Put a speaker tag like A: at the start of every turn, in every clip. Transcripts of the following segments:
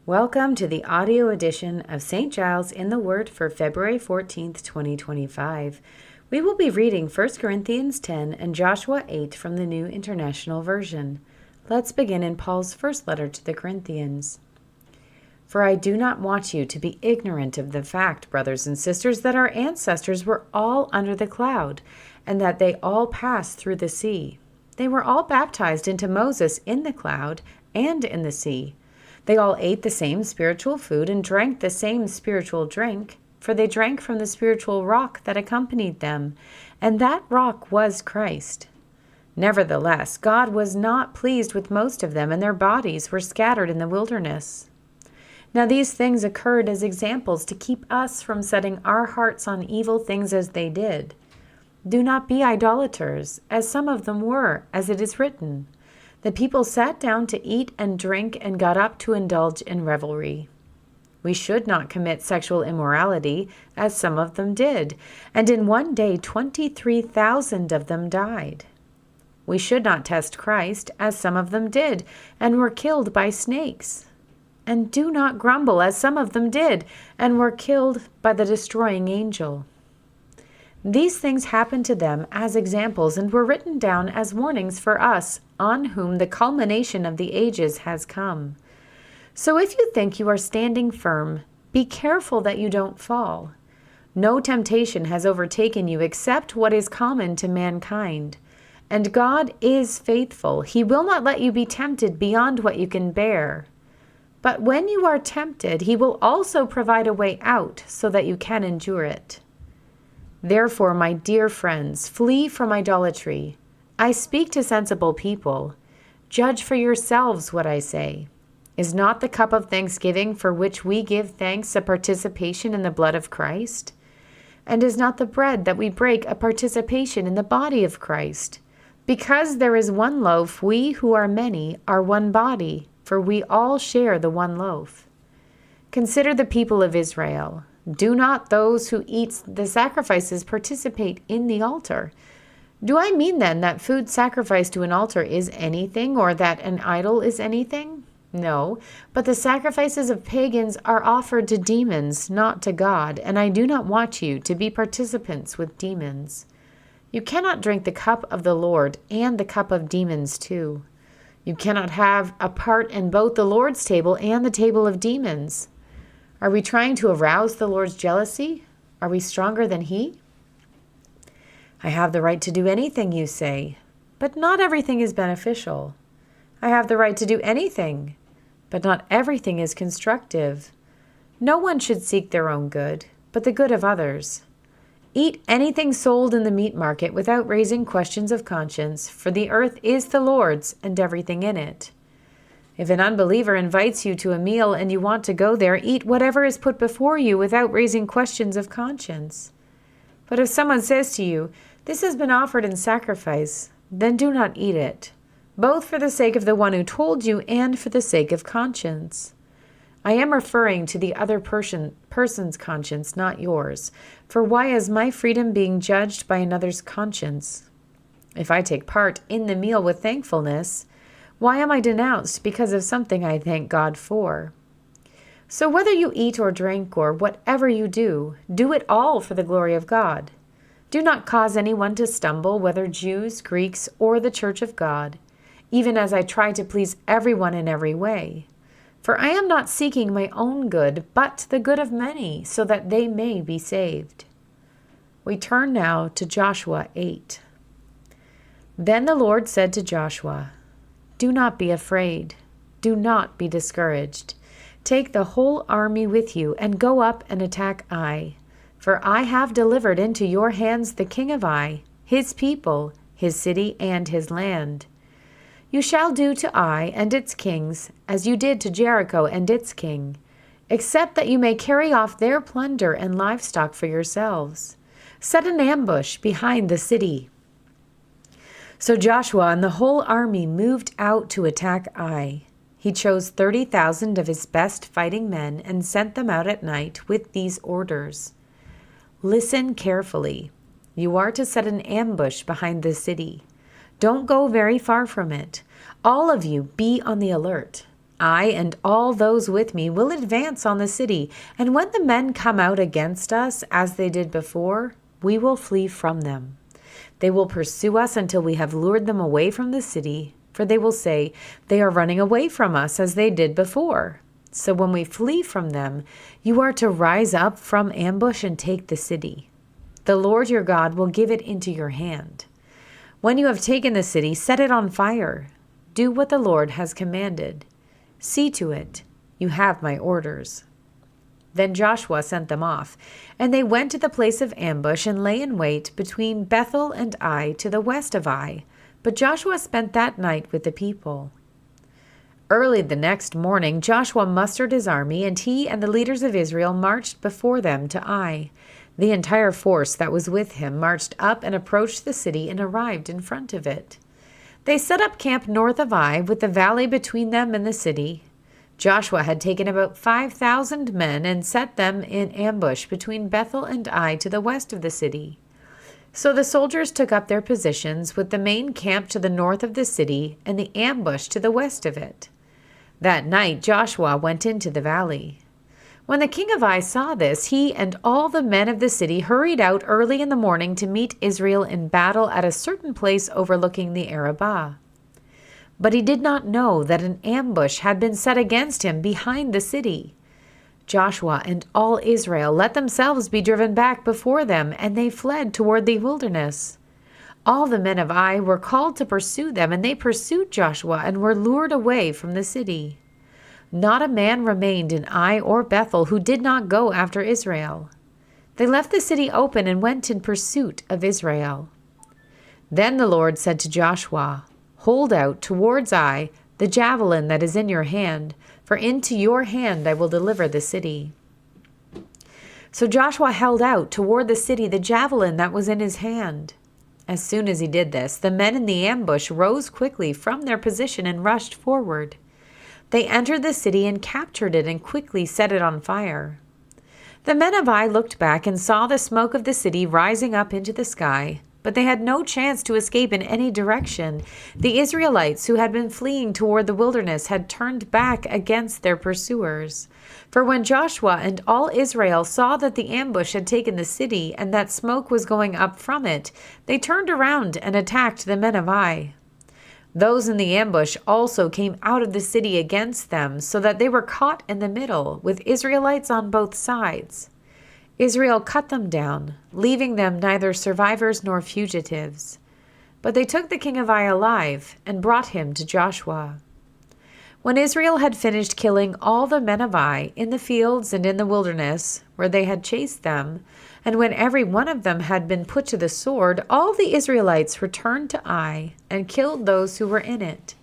A: Welcome to the audio edition of St. Giles in the Word for February 14th, 2025. We will be reading 1 Corinthians 10 and Joshua 8 from the New International Version. Let's begin in Paul's first letter to the Corinthians. For I do not want you to be ignorant of the fact, brothers and sisters, that our ancestors were all under the cloud, and that they all passed through the sea. They were all baptized into Moses in the cloud and in the sea. They all ate the same spiritual food and drank the same spiritual drink, for they drank from the spiritual rock that accompanied them, and that rock was Christ. Nevertheless, God was not pleased with most of them, and their bodies were scattered in the wilderness. Now these things occurred as examples to keep us from setting our hearts on evil things as they did. Do not be idolaters, as some of them were, as it is written. The people sat down to eat and drink and got up to indulge in revelry. We should not commit sexual immorality, as some of them did, and in one day 23,000 of them died. We should not test Christ, as some of them did, and were killed by snakes. And do not grumble, as some of them did, and were killed by the destroying angel. These things happened to them as examples and were written down as warnings for us, on whom the culmination of the ages has come. So if you think you are standing firm, be careful that you don't fall. No temptation has overtaken you except what is common to mankind. And God is faithful. He will not let you be tempted beyond what you can bear. But when you are tempted, He will also provide a way out so that you can endure it. Therefore, my dear friends, flee from idolatry. I speak to sensible people. Judge for yourselves what I say. Is not the cup of thanksgiving for which we give thanks a participation in the blood of Christ? And is not the bread that we break a participation in the body of Christ? Because there is one loaf, we who are many are one body, for we all share the one loaf. Consider the people of Israel. Do not those who eat the sacrifices participate in the altar? Do I mean then that food sacrificed to an altar is anything, or that an idol is anything? No, but the sacrifices of pagans are offered to demons, not to God, and I do not want you to be participants with demons. You cannot drink the cup of the Lord and the cup of demons too. You cannot have a part in both the Lord's table and the table of demons. Are we trying to arouse the Lord's jealousy? Are we stronger than He? I have the right to do anything, you say, but not everything is beneficial. I have the right to do anything, but not everything is constructive. No one should seek their own good, but the good of others. Eat anything sold in the meat market without raising questions of conscience, for the earth is the Lord's and everything in it. If an unbeliever invites you to a meal and you want to go there, eat whatever is put before you without raising questions of conscience. But if someone says to you, "This has been offered in sacrifice," then do not eat it, both for the sake of the one who told you and for the sake of conscience. I am referring to the other person's conscience, not yours. For why is my freedom being judged by another's conscience? If I take part in the meal with thankfulness, why am I denounced because of something I thank God for? So whether you eat or drink or whatever you do it all for the glory of God. Do not cause anyone to stumble, whether Jews, Greeks, or the church of God, even as I try to please everyone in every way. For I am not seeking my own good, but the good of many, so that they may be saved. We turn now to Joshua 8. Then the Lord said to Joshua, "Do not be afraid. Do not be discouraged. Take the whole army with you and go up and attack Ai. For I have delivered into your hands the king of Ai, his people, his city, and his land. You shall do to Ai and its kings as you did to Jericho and its king, except that you may carry off their plunder and livestock for yourselves. Set an ambush behind the city." So Joshua and the whole army moved out to attack Ai. He chose 30,000 of his best fighting men and sent them out at night with these orders. Listen carefully. You are to set an ambush behind the city. Don't go very far from it. All of you be on the alert. I and all those with me will advance on the city, and when the men come out against us, as they did before, we will flee from them. They will pursue us until we have lured them away from the city, for they will say, 'They are running away from us as they did before.' So when we flee from them, you are to rise up from ambush and take the city. The Lord your God will give it into your hand. When you have taken the city, set it on fire. Do what the Lord has commanded. See to it. You have my orders." Then Joshua sent them off, and they went to the place of ambush and lay in wait between Bethel and Ai to the west of Ai. But Joshua spent that night with the people. Early the next morning, Joshua mustered his army, and he and the leaders of Israel marched before them to Ai. The entire force that was with him marched up and approached the city and arrived in front of it. They set up camp north of Ai, with the valley between them and the city. Joshua had taken about 5,000 men and set them in ambush between Bethel and Ai to the west of the city. So the soldiers took up their positions, with the main camp to the north of the city and the ambush to the west of it. That night Joshua went into the valley. When the king of Ai saw this, he and all the men of the city hurried out early in the morning to meet Israel in battle at a certain place overlooking the Arabah. But he did not know that an ambush had been set against him behind the city. Joshua and all Israel let themselves be driven back before them, and they fled toward the wilderness. All the men of Ai were called to pursue them, and they pursued Joshua and were lured away from the city. Not a man remained in Ai or Bethel who did not go after Israel. They left the city open and went in pursuit of Israel. Then the Lord said to Joshua, "Hold out towards Ai the javelin that is in your hand, for into your hand I will deliver the city." So Joshua held out toward the city the javelin that was in his hand. As soon as he did this, the men in the ambush rose quickly from their position and rushed forward. They entered the city and captured it and quickly set it on fire. The men of Ai looked back and saw the smoke of the city rising up into the sky, but they had no chance to escape in any direction. The Israelites who had been fleeing toward the wilderness had turned back against their pursuers. For when Joshua and all Israel saw that the ambush had taken the city and that smoke was going up from it, they turned around and attacked the men of Ai. Those in the ambush also came out of the city against them, so that they were caught in the middle, with Israelites on both sides. Israel cut them down, leaving them neither survivors nor fugitives. But they took the king of Ai alive and brought him to Joshua. When Israel had finished killing all the men of Ai in the fields and in the wilderness where they had chased them, and when every one of them had been put to the sword, all the Israelites returned to Ai and killed those who were in it.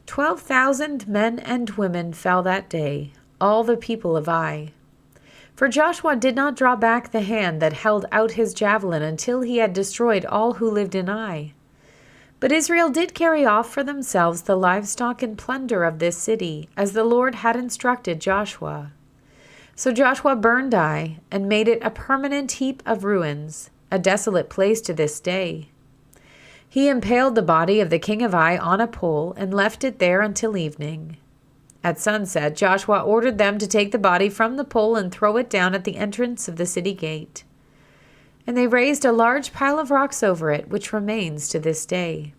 A: 12,000 men and women fell that day, all the people of Ai. For Joshua did not draw back the hand that held out his javelin until he had destroyed all who lived in Ai. But Israel did carry off for themselves the livestock and plunder of this city, as the Lord had instructed Joshua. So Joshua burned Ai and made it a permanent heap of ruins, a desolate place to this day. He impaled the body of the king of Ai on a pole and left it there until evening. At sunset, Joshua ordered them to take the body from the pole and throw it down at the entrance of the city gate. And they raised a large pile of rocks over it, which remains to this day.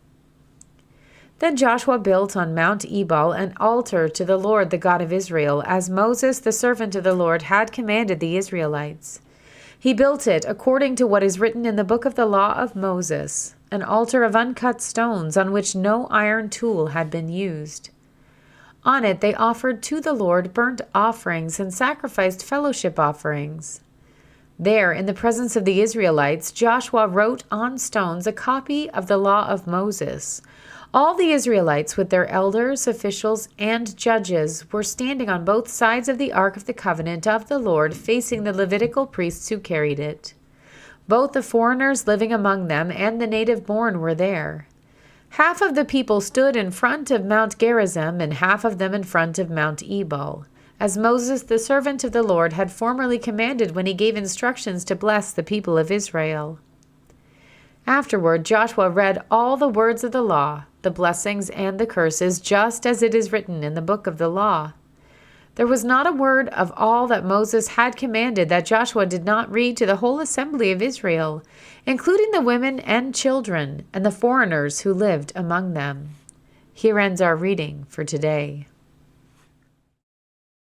A: Then Joshua built on Mount Ebal an altar to the Lord, the God of Israel, as Moses, the servant of the Lord, had commanded the Israelites. He built it according to what is written in the book of the law of Moses, an altar of uncut stones on which no iron tool had been used. On it they offered to the Lord burnt offerings and sacrificed fellowship offerings. There, in the presence of the Israelites, Joshua wrote on stones a copy of the law of Moses. All the Israelites, with their elders, officials, and judges, were standing on both sides of the Ark of the Covenant of the Lord, facing the Levitical priests who carried it. Both the foreigners living among them and the native-born were there. Half of the people stood in front of Mount Gerizim, and half of them in front of Mount Ebal, as Moses, the servant of the Lord, had formerly commanded when he gave instructions to bless the people of Israel. Afterward, Joshua read all the words of the law, the blessings and the curses, just as it is written in the book of the law. There was not a word of all that Moses had commanded that Joshua did not read to the whole assembly of Israel, including the women and children and the foreigners who lived among them. Here ends our reading for today.